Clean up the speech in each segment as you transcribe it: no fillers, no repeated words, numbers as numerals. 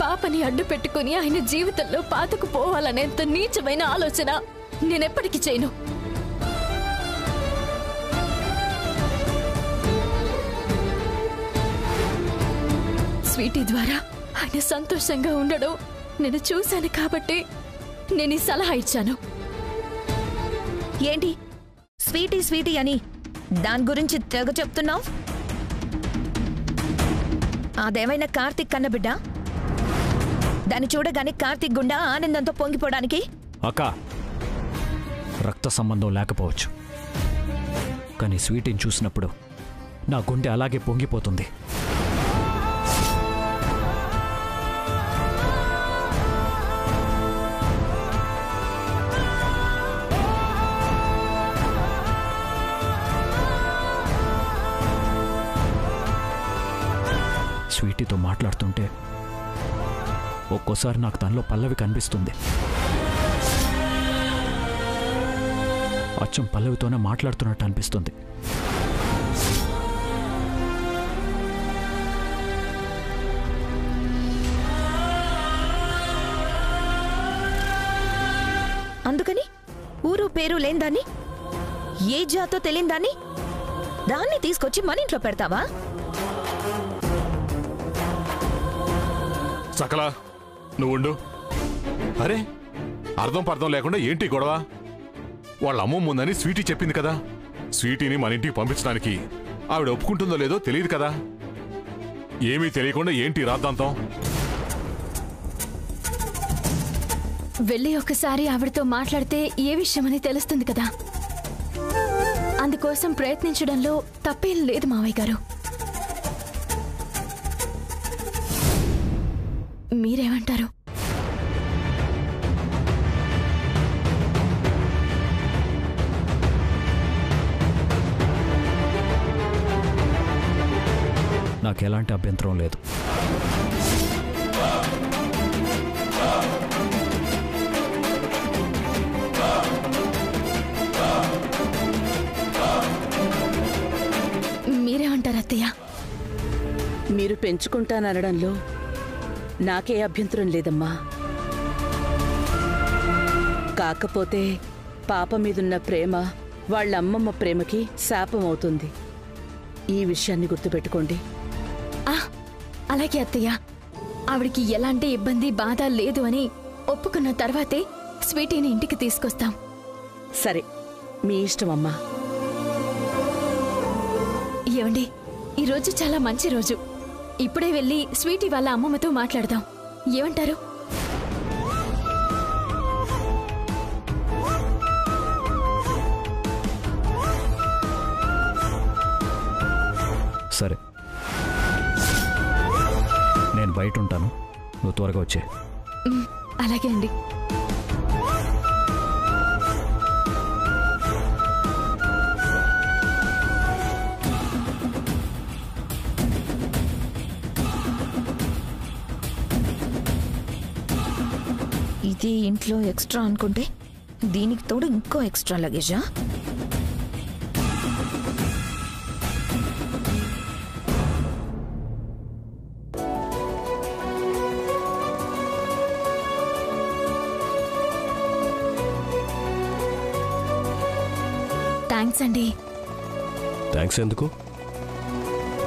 పాపని అడ్డు పెట్టుకుని ఆయన జీవితంలో పాతుకుపోవాలనేంత నీచమైన ఆలోచన నేనెప్పటికీ చేయను. స్వీటీ ద్వారా ఆయన సంతోషంగా ఉండడం నేను చూశాను కాబట్టి నేను ఈ సలహా ఇచ్చాను. ఏంటి స్వీటీ స్వీటీ అని దాని గురించి తెగ చెప్తున్నావు? అదేమైనా కార్తీక్ కన్నబిడ్డ? దాన్ని చూడగానే కార్తీక్ గుండా ఆనందంతో పొంగిపోవడానికి? అక్క, రక్త సంబంధం లేకపోవచ్చు, కానీ స్వీటీని చూసినప్పుడు నా గుండె అలాగే పొంగిపోతుంది. స్వీటీతో మాట్లాడుతుంటే ఒక్కోసారి నాకు తనలో పల్లవి కనిపిస్తుంది. అచ్చం పల్లవితోనే మాట్లాడుతున్నట్టు అనిపిస్తుంది. అందుకని ఊరు పేరు లేని దాన్ని, ఏ జాతో తెలియని దాన్ని దాన్ని తీసుకొచ్చి మన ఇంట్లో పెడతావా? సకలా, నువ్వు ఉండు. అరే, అర్థం పర్థం లేకుండా ఏంటి గొడవ? వాళ్ళ అమ్మ ముందని స్వీటీ చెప్పింది కదా. స్వీటీని మన ఇంటికి పంపించడానికి ఆవిడ ఒప్పుకుంటుందో లేదో తెలియదు కదా. ఏమీ తెలియకుండా ఏంటి రాద్దాంతం? వెళ్ళి ఒకసారి ఆవిడతో మాట్లాడితే ఏ విషయమని తెలుస్తుంది కదా. అందుకోసం ప్రయత్నించడంలో తప్పేం లేదు మావయ్య గారు. మీరేమంటారు? నాకెలాంటి అభ్యంతరం లేదు. మీరేమంటారు అత్తయ్య? మీరు పెంచుకుంటాననడంలో నాకే అభ్యంతరం లేదమ్మా. కాకపోతే పాప మీదున్న ప్రేమ వాళ్ళ అమ్మమ్మ ప్రేమకి శాపం అవుతుంది. ఈ విషయాన్ని గుర్తుపెట్టుకోండి. అలాగే అత్తయ్య, ఆవిడికి ఎలాంటి ఇబ్బంది బాధ లేదు అని ఒప్పుకున్న తర్వాతే స్వీటీని ఇంటికి తీసుకొస్తాం. సరే, మీ ఇష్టం అమ్మా. ఏమండి, ఈరోజు చాలా మంచి రోజు. ఇప్పుడే వెళ్ళి స్వీటీ వాళ్ళ అమ్మమ్మతో మాట్లాడదాం. ఏమంటారు? సరే, నేను బయట ఉంటాను, నువ్వు త్వరగా వచ్చే. అలాగే అండి. ఇది ఇంట్లో ఎక్స్ట్రా అనుకుంటే దీనికి తోడు ఇంకో ఎక్స్ట్రా లగేజా? థ్యాంక్స్ అండి. థ్యాంక్స్ ఎందుకు?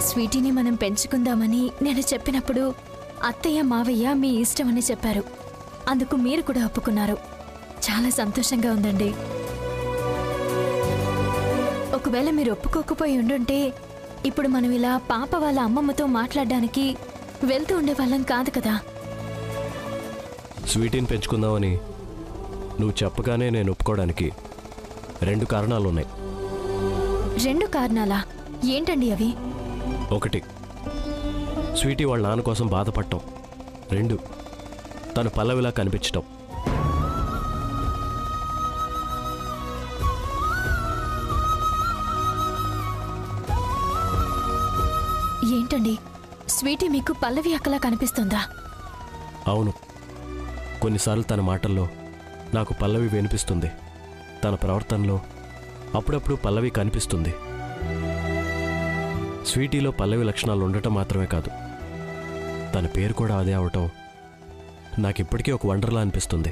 స్వీటీని మనం పెంచుకుందామని నేను చెప్పినప్పుడు అత్తయ్య మావయ్య మీ ఇష్టమని చెప్పారు. అందుకు మీరు కూడా ఒప్పుకున్నారు. చాలా సంతోషంగా ఉందండి. ఒకవేళ మీరు ఒప్పుకోకపోయి ఉండుంటే ఇప్పుడు మనం ఇలా పాప వాళ్ళ అమ్మమ్మతో మాట్లాడడానికి వెళ్తూ ఉండేవాళ్ళం కాదు కదా. స్వీటీని పెంచుకుందామని నువ్వు చెప్పగానే నేను ఒప్పుకోవడానికి 2 కారణాలున్నాయి. 2 కారణాలా? ఏంటండి అవి? 1, స్వీటీ వాళ్ళ నాన్న కోసం బాధపడటం. 2, తను పల్లవిలా కనిపించటం. ఏంటండి, స్వీటీ మీకు పల్లవి అక్కలా కనిపిస్తుందా? అవును, కొన్నిసార్లు తన మాటల్లో నాకు పల్లవి వినిపిస్తుంది. తన ప్రవర్తనలో అప్పుడప్పుడు పల్లవి కనిపిస్తుంది. స్వీటీలో పల్లవి లక్షణాలు ఉండటం మాత్రమే కాదు, తన పేరు కూడా అదే అవటం నాకిప్పటికీ ఒక వండర్లా అనిపిస్తుంది.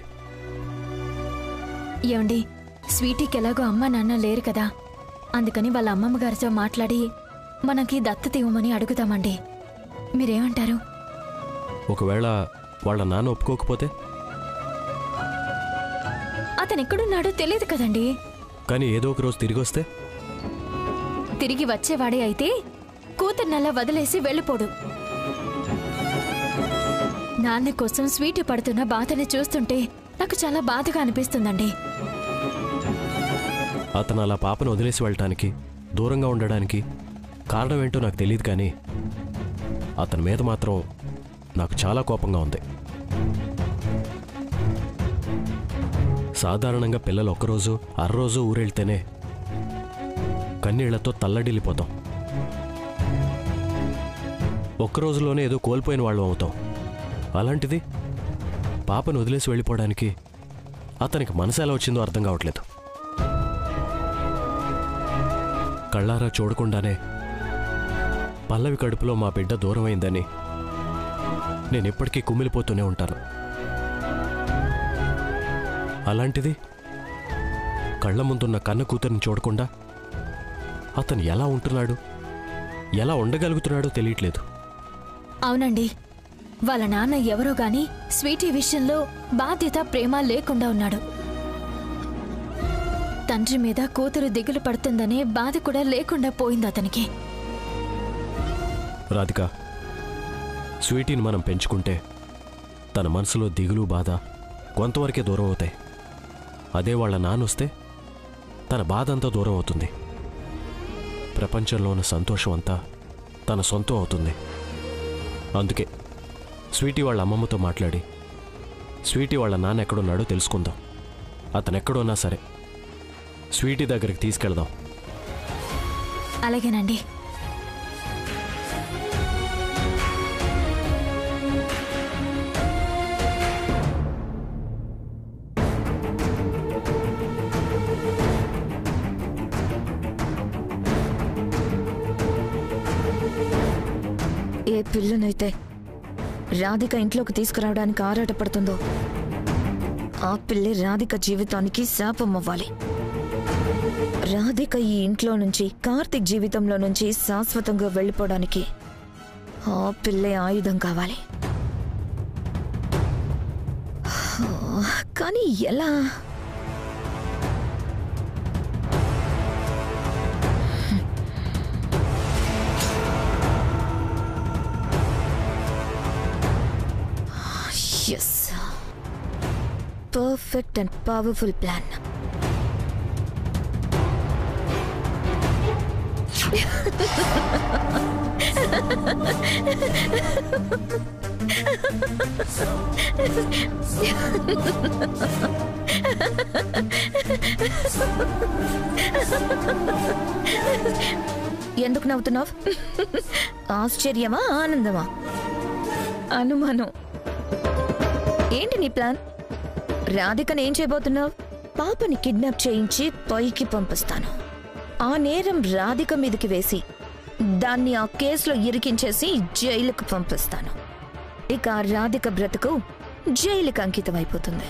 ఏమండి, స్వీటీకి ఎలాగో అమ్మ నాన్న లేరు కదా, అందుకని వాళ్ళ అమ్మమ్మ గారితో మాట్లాడి మనకి దత్తత ఇవ్వమని అడుగుతామండి. మీరేమంటారు? ఒకవేళ వాళ్ళ నాన్న ఒప్పుకోకపోతే? అతను ఎక్కడున్నాడో తెలియదు కదండి. కానీ ఏదో ఒక రోజు తిరిగి వస్తే? తిరిగి వచ్చేవాడే అయితే కూతుర్నల్లా వదిలేసి వెళ్ళిపోడు. నాన్న కోసం స్వీటీ పడుతున్న బాధని చూస్తుంటే నాకు చాలా బాధగా అనిపిస్తుందండి. అతను అలా పాపను వదిలేసి వెళ్ళటానికి, దూరంగా ఉండడానికి కారణం ఏంటో నాకు తెలియదు, కానీ అతని మీద మాత్రం నాకు చాలా కోపంగా ఉంది. సాధారణంగా పిల్లలు ఒక్కరోజు అర్రోజు ఊరెళ్తేనే కన్నీళ్లతో తల్లడిల్లిపోతాం. ఒక్కరోజులోనే ఏదో కోల్పోయిన వాళ్ళం అవుతాం. అలాంటిది పాపను వదిలేసి వెళ్ళిపోవడానికి అతనికి మనసు ఎలా వచ్చిందో అర్థం కావట్లేదు. కళ్ళారా చూడకుండానే పల్లవి కడుపులో మా బిడ్డ దూరమైందని నేను ఎప్పటికీ కుమిలిపోతూనే ఉంటాను. అలాంటిది కళ్ళ ముందున్న కన్న కూతురిని చూడకుండా అతను ఎలా ఉంటున్నాడు, ఎలా ఉండగలుగుతున్నాడో తెలియట్లేదు. అవునండి, వాళ్ళ నాన్న ఎవరో గాని స్వీటీ విషయంలో బాధ్యత, ప్రేమ లేకుండా ఉన్నాడు. తండ్రి మీద కూతురు దిగులు పడుతుందనే బాధ కూడా లేకుండా పోయింది అతనికి. రాధిక, స్వీటీని మనం పెంచుకుంటే తన మనసులో దిగులు, బాధ కొంతవరకే దూరం అవుతాయి. అదే వాళ్ళ నాన్నొస్తే తన బాధ అంతా దూరం అవుతుంది. ప్రపంచంలో ఉన్న సంతోషం అంతా తన సొంతం అవుతుంది. అందుకే స్వీటీ వాళ్ళ అమ్మమ్మతో మాట్లాడి స్వీటీ వాళ్ళ నాన్న ఎక్కడున్నాడో తెలుసుకుందాం. అతను ఎక్కడున్నా సరే స్వీటీ దగ్గరికి తీసుకెళ్దాం. అలాగేనండి. ఏ పిల్లనైతే రాధిక ఇంట్లోకి తీసుకురావడానికి ఆరాటపడుతుందో ఆ పిల్లే రాధిక జీవితానికి శాపం అవ్వాలి. రాధిక ఈ ఇంట్లో నుంచి, కార్తిక్ జీవితంలో నుంచి శాశ్వతంగా వెళ్ళిపోవడానికి ఆ పిల్లే ఆయుధం కావాలి. కానీ ఎలా? Yes. Perfect and powerful plan. ఎందుకు నవ్వుతున్నావు? ఆశ్చర్యమా, ఆనందమా, అనుమానం? ఏంటి నీ ప్లాన్? రాధికను ఏం చేయబోతున్నావు? పాపని కిడ్నాప్ చేయించి పైకి పంపిస్తాను. ఆ నేరం రాధిక మీదకి వేసి దాన్ని ఆ కేసులో ఇరికించేసి జైలుకు పంపిస్తాను. ఇక ఆ రాధిక బ్రతుకు జైలుకి అంకితం అయిపోతుంది.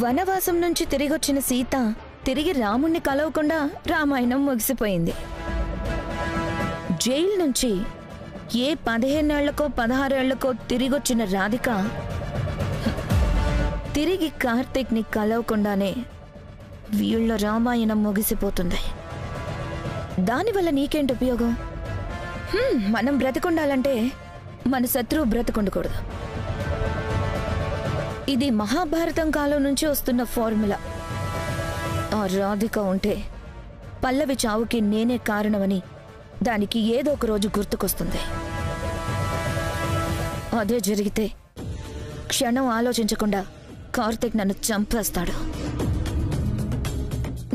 వనవాసం నుంచి తిరిగొచ్చిన సీత తిరిగి రాముణ్ణి కలవకుండా రామాయణం ముగిసిపోయింది. జైలు నుంచి ఏ 15 ఏళ్లకో 16 ఏళ్లకో తిరిగొచ్చిన రాధిక తిరిగి కార్తీక్ని కలవకుండానే వీళ్ళ రామాయణం ముగిసిపోతుంది. దానివల్ల నీకేంటి ఉపయోగం? మనం బ్రతికుండాలంటే మన శత్రువు బ్రతికుండకూడదు. ఇది మహాభారతం కాలం నుంచి వస్తున్న ఫార్ములా. ఆ రాధిక ఉంటే పల్లవి చావుకి నేనే కారణమని దానికి ఏదో ఒక రోజు గుర్తుకొస్తుంది. అదే జరిగితే క్షణం ఆలోచించకుండా కార్తీక్ నన్ను చంపేస్తాడు.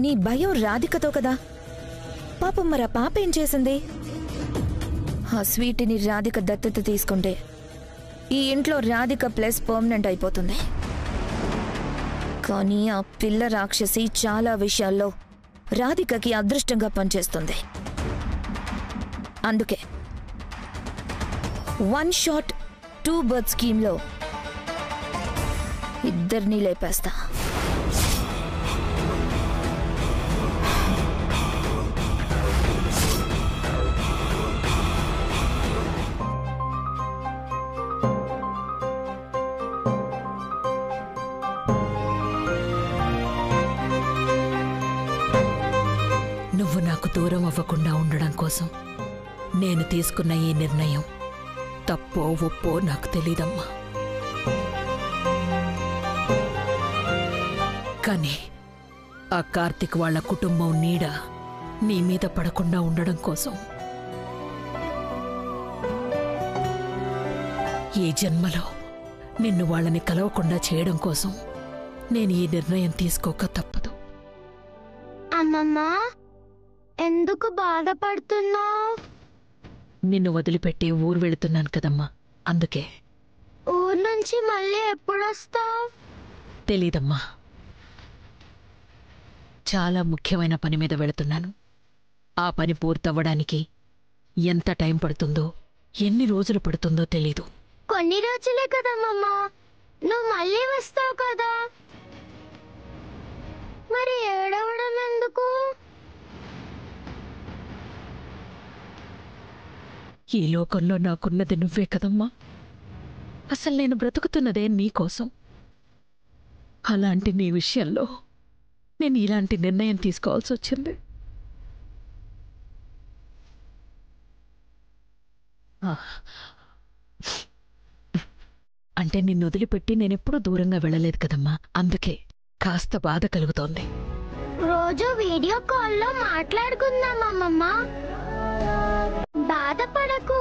నీ భయం రాధికతో కదా? పాపం మరి ఆ పాప ఏం చేసింది? ఆ స్వీటీని రాధిక దత్తత తీసుకుంటే ఈ ఇంట్లో రాధిక ప్లస్ పర్మనెంట్ అయిపోతుంది. కానీ ఆ పిల్ల రాక్షసి చాలా విషయాల్లో రాధికకి అదృష్టంగా పనిచేస్తుంది. అందుకే 1 shot 2 బర్త్ స్కీమ్లో ఇద్దరినీ లేపేస్తా. నువ్వు నాకు దూరం అవ్వకుండా ఉండడం కోసం నేను తీసుకున్న ఈ నిర్ణయం తప్పో ఒప్పో నాకు తెలీదమ్మా. కానీ ఆ కార్తిక్ వాళ్ళ కుటుంబం నీడ నీ మీద పడకుండా ఉండడం కోసం ఈ జన్మలో నిన్ను వాళ్ళని కలవకుండా చేయడం కోసం నేను ఈ నిర్ణయం తీసుకోక తప్పదు. అమ్మమ్మా, ఎందుకు బాధపడుతున్నావు? నిన్ను వదిలిపెట్టి ఊరు వెళుతున్నాను కదమ్మా, అందుకే. ఊరు నుంచి మళ్ళీ ఎప్పుడొస్తావు? తెలీదమ్మా. చాలా ముఖ్యమైన పని మీద వెళుతున్నాను. ఆ పని పూర్తవ్వడానికి ఎంత టైం పడుతుందో, ఎన్ని రోజులు పడుతుందో తెలీదు. కొన్ని రోజులే కదమ్మమ్మా, నువ్వు మళ్ళీ వస్తావు కదా. మరి ఏడవడం ఎందుకు? ఈ లోకంలో నాకున్నది నువ్వే కదమ్మా. అసలు నేను బ్రతుకుతున్నదే నీకోసం. అలాంటి నీ విషయంలో నేను ఇలాంటి నిర్ణయం తీసుకోవాల్సి వచ్చింది. అంటే నిన్ను వదిలిపెట్టి నేనెప్పుడూ దూరంగా వెళ్ళలేదు కదమ్మా, అందుకే కాస్త బాధ కలుగుతోంది. రోజు వీడియో కాల్లో మాట్లాడుకుందాం అమ్మమ్మ. బాధపడకు,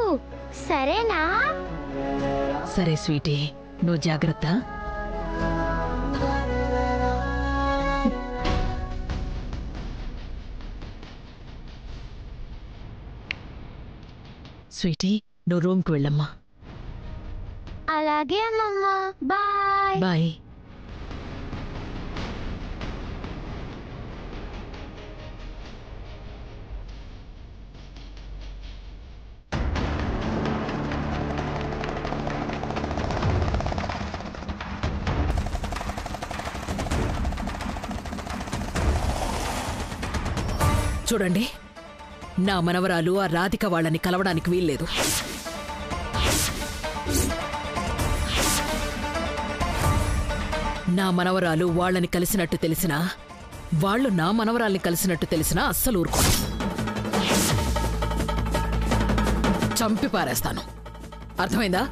సరేనా? సరే స్వీటీ, నువ్వు జాగ్రత్త. స్వీటీ, నువ్వు రూమ్కి వెళ్ళమ్మా. అలాగే అమ్మమ్మ, బాయ్. బాయ్. చూడండి, నా మనవరాలు ఆ రాధిక వాళ్ళని కలవడానికి వీల్లేదు. నా మనవరాలు వాళ్ళని కలిసినట్టు తెలిసినా, వాళ్ళు నా మనవరాల్ని కలిసినట్టు తెలిసినా అస్సలు ఊరుకో. చంపి పారేస్తాను, అర్థమైందా?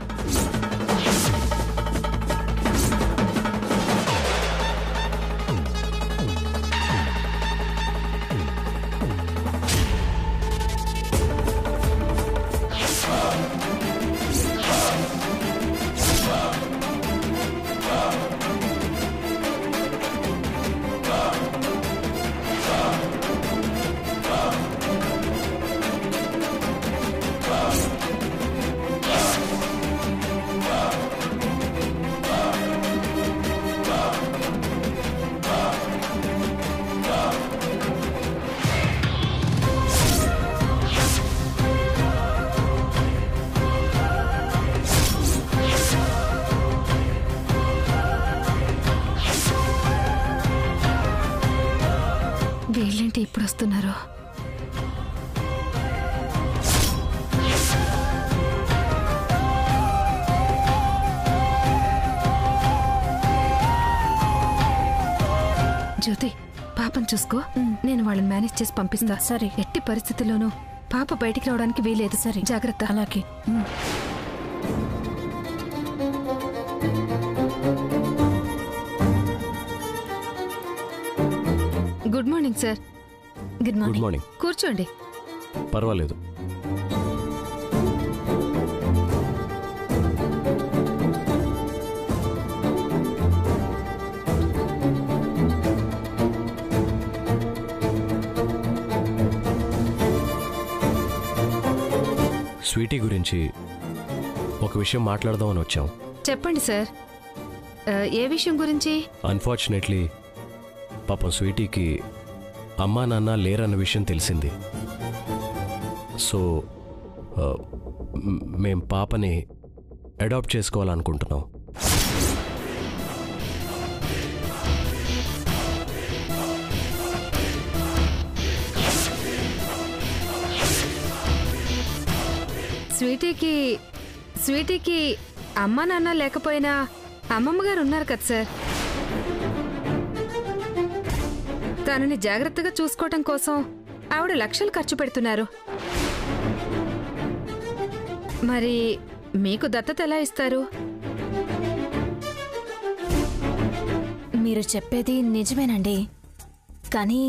వీళ్ళేంటి ఇప్పుడు వస్తున్నారు? జ్యోతి, పాపను చూసుకో, నేను వాళ్ళని మేనేజ్ చేసి పంపిస్తా. సరే. ఎట్టి పరిస్థితుల్లోనూ పాప బయటికి రావడానికి వీలేదు. సరే, జాగ్రత్త. అలాగే. Good morning sir. Good morning. కూర్చోండి. పర్వాలేదు. స్వీటీ గురించి ఒక విషయం మాట్లాడదామని వచ్చాం. చెప్పండి సార్. ఏ విషయం గురించి? అన్ఫార్చునేట్లీ పాపం స్వీటీకి అమ్మా నాన్న లేరన్న విషయం తెలిసింది. సో మేం పాపని అడాప్ట్ చేసుకోవాలనుకుంటున్నావు. స్వీటీకి అమ్మా నాన్న లేకపోయినా అమ్మమ్మ గారు ఉన్నారు కదా సార్. తనని జాగ్రత్తగా చూసుకోవటం కోసం ఆవిడ లక్షలు ఖర్చు పెడుతున్నారు. మరి మీకు దత్తత ఎలా ఇస్తారు? మీరు చెప్పేది నిజమేనండి, కానీ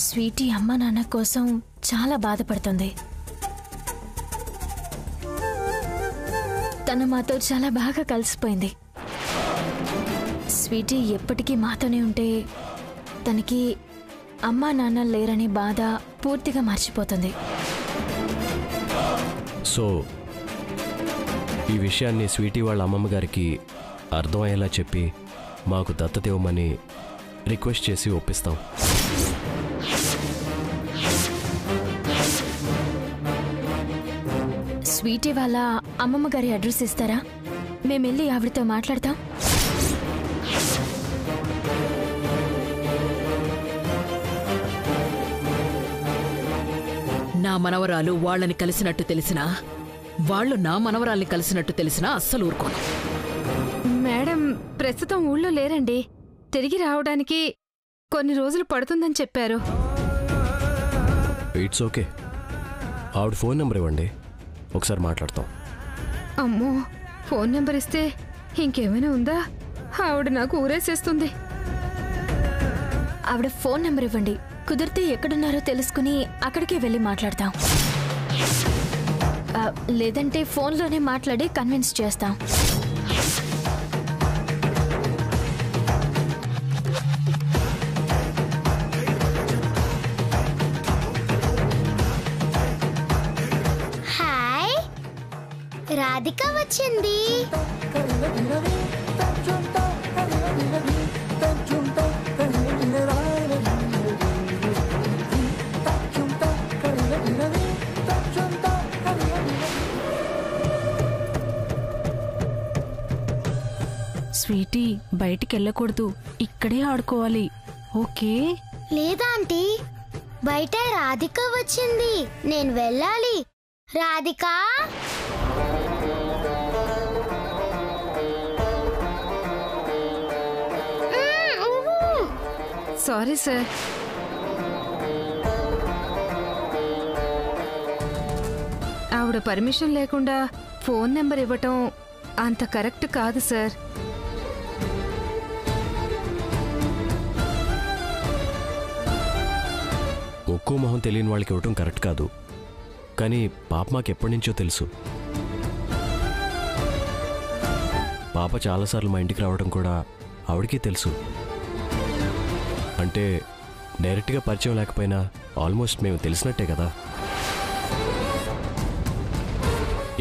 స్వీటీ అమ్మ నాన్న కోసం చాలా బాధపడుతుంది. తను మాతో చాలా బాగా కలిసిపోయింది. స్వీటీ ఎప్పటికీ మాతోనే ఉంటే తనకి అమ్మా నాన్న లేరనే బాధ పూర్తిగా మర్చిపోతుంది. సో ఈ విషయాన్ని స్వీటీ వాళ్ళ అమ్మమ్మ గారికి అర్థమయ్యేలా చెప్పి మాకు దత్తత ఇవ్వమని రిక్వెస్ట్ చేసి ఒప్పిస్తాం. స్వీటీ వాళ్ళ అమ్మమ్మ గారి అడ్రస్ ఇస్తారా? మేము వెళ్ళి ఆవిడతో మాట్లాడతాం. నా మనవరాలు వాళ్ళని కలిసినట్టు తెలిసినా, వాళ్ళు నా మనవరాల్ని కలిసినట్టు తెలిసినా అస్సలు ఊరుకోను. మేడం ప్రస్తుతం ఊళ్ళో లేరండి. తిరిగి రావడానికి కొన్ని రోజులు పడుతుందని చెప్పారు. It's okay. ఆవిడ ఫోన్ నెంబర్ ఇవ్వండి, ఒకసారి మాట్లాడతాం. అమ్మో, ఫోన్ నెంబర్ ఇస్తే ఇంకేమైనా ఉందా? ఆవిడ నాకు ఊరేసేస్తుంది. ఆవిడ ఫోన్ నెంబర్ ఇవ్వండి, కుదిరితే ఎక్కడున్నారో తెలుసుకుని అక్కడికే వెళ్ళి మాట్లాడతాం. లేదంటే ఫోన్లోనే మాట్లాడి కన్విన్స్ చేస్తాం. హాయ్, రాధిక వచ్చింది. స్వీటీ, బయటికెళ్ళకూడదు, ఇక్కడే ఆడుకోవాలి, ఓకే? లేదా ఆంటీ, బయట రాధిక వచ్చింది, నేను వెళ్ళాలి. Radhika, sorry sir. ఆవిడ పర్మిషన్ లేకుండా ఫోన్ నెంబర్ ఇవ్వటం అంత కరెక్ట్ కాదు సార్. ఒక్కో మొహం తెలియని వాళ్ళకి ఇవ్వటం కరెక్ట్ కాదు, కానీ పాప మాకు ఎప్పటి నుంచో తెలుసు. పాప చాలాసార్లు మా ఇంటికి రావడం కూడా ఆవిడకి తెలుసు. అంటే డైరెక్ట్గా పరిచయం లేకపోయినా ఆల్మోస్ట్ మేము తెలిసినట్టే కదా.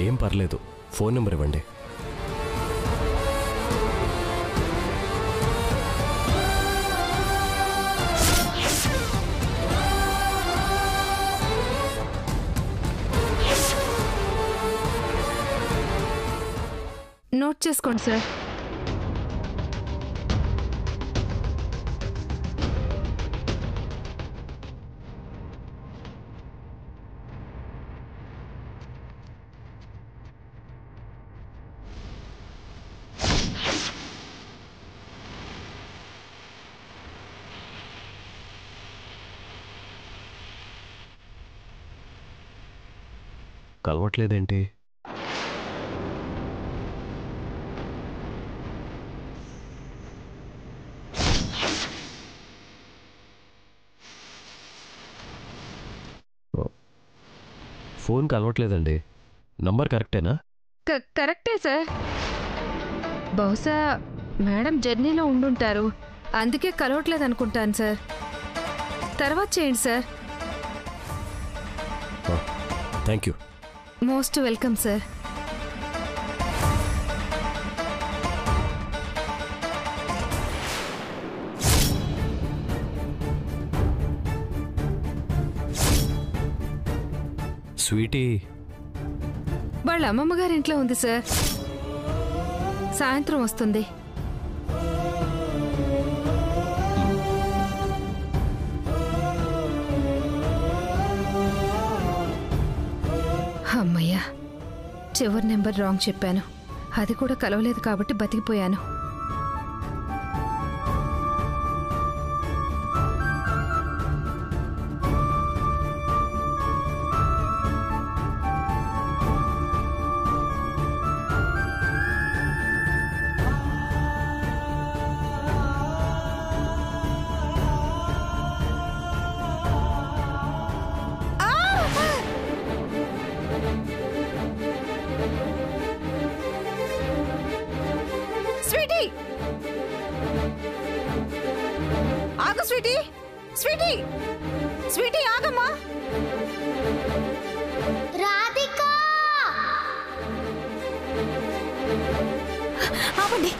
ఏం పర్లేదు, ఫోన్ నెంబర్ ఇవ్వండి. నోట్ చేసుకోండి సార్. కలవట్లేదేంటి? ఫోన్ కలవట్లేదండి. నంబర్ కరెక్టేనా? కరెక్టే సార్. బహుశా మేడం జర్నీలో ఉండుంటారు, అందుకే కలవట్లేదు అనుకుంటాను సార్. తర్వాత చేయండి sir. Thank you. Most welcome sir. Sweetie వాళ్ళ అమ్మమ్మ గారి ఇంట్లో ఉంది సార్. సాయంత్రం వస్తుంది. అమ్మయ్యా, చివరి నెంబర్ రాంగ్ చెప్పాను. అది కూడా కలవలేదు కాబట్టి బతికిపోయాను. స్వీటీ, ఆగు స్వీటీ, స్వీటీ, స్వీటీ ఆగమ్మా. రాధిక ఆపండి.